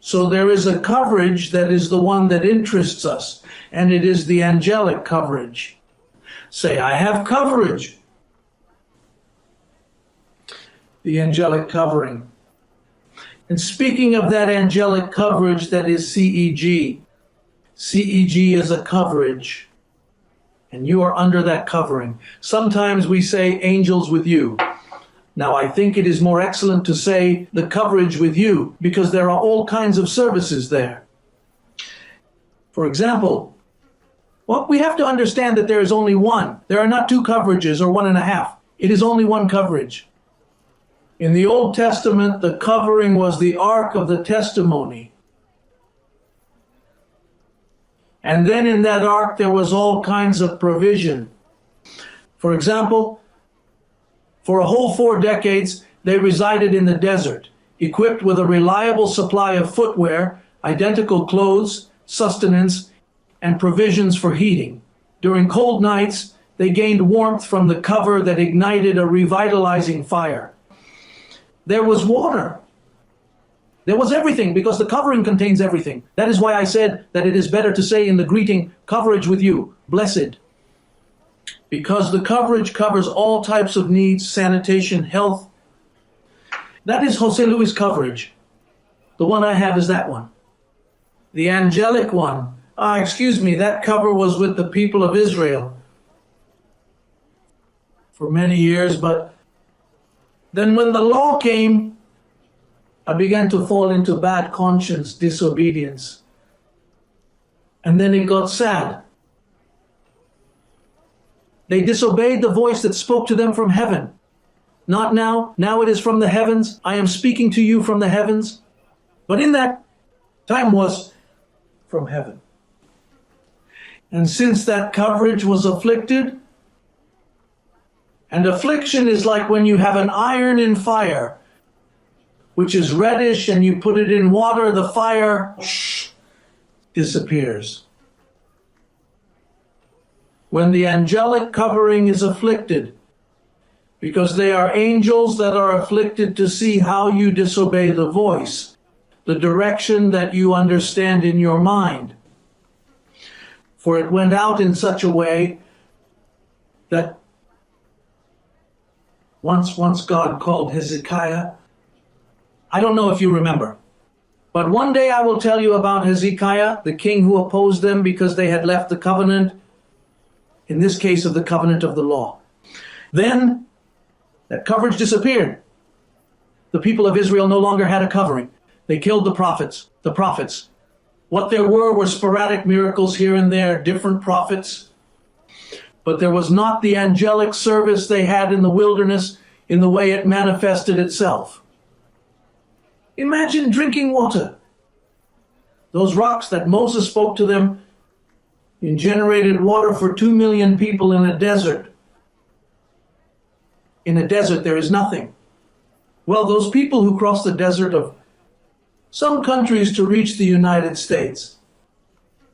So there is a coverage that is the one that interests us, and it is the angelic coverage. Say, I have coverage. The angelic covering. And speaking of that angelic coverage, that is CEG. CEG is a coverage, and you are under that covering. Sometimes we say angels with you. Now, I think it is more excellent to say the coverage with you, because there are all kinds of services there. For example, well, we have to understand that there is only one. There are not two coverages or 1.5. It is only one coverage. In the Old Testament, the covering was the Ark of the Testimony. And then in that ark, there was all kinds of provision. For example, for a whole 4 decades, they resided in the desert, equipped with a reliable supply of footwear, identical clothes, sustenance, and provisions for heating. During cold nights, they gained warmth from the cover that ignited a revitalizing fire. There was water. There was everything, because the covering contains everything. That is why I said that it is better to say in the greeting, coverage with you, blessed. Because the coverage covers all types of needs, sanitation, health. That is Jose Luis coverage. The one I have is that one. The angelic one. That cover was with the people of Israel for many years, but then when the law came, I began to fall into bad conscience, disobedience. And then it got sad. They disobeyed the voice that spoke to them from heaven. Not now. Now it is from the heavens. I am speaking to you from the heavens. But in that time was from heaven. And since that coverage was afflicted, and affliction is like when you have an iron in fire, which is reddish, and you put it in water, the fire disappears. When the angelic covering is afflicted, because they are angels that are afflicted to see how you disobey the voice, the direction that you understand in your mind. For it went out in such a way that once God called Hezekiah. I don't know if you remember, but one day I will tell you about Hezekiah, the king who opposed them because they had left the covenant, in this case of the covenant of the law. Then that coverage disappeared. The people of Israel no longer had a covering. They killed the prophets. What there were sporadic miracles here and there, different prophets. But there was not the angelic service they had in the wilderness in the way it manifested itself. Imagine drinking water. Those rocks that Moses spoke to them generated water for 2 million people in a desert. In a desert, there is nothing. Well, those people who crossed the desert of some countries to reach the United States,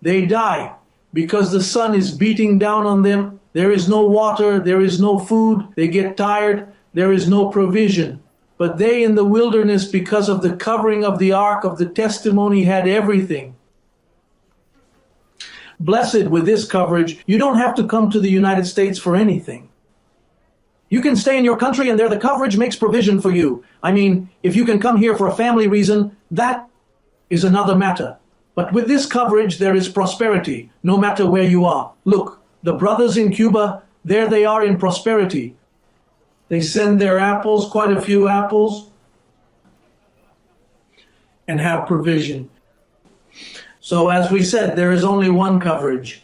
they die because the sun is beating down on them. There is no water, there is no food, they get tired, there is no provision. But they in the wilderness, because of the covering of the ark of the testimony, had everything. Blessed with this coverage, you don't have to come to the United States for anything. You can stay in your country and there the coverage makes provision for you. I mean, if you can come here for a family reason, that is another matter. But with this coverage, there is prosperity, no matter where you are. Look, the brothers in Cuba, there they are in prosperity. They send their apples, quite a few apples, and have provision. So as we said, there is only one coverage.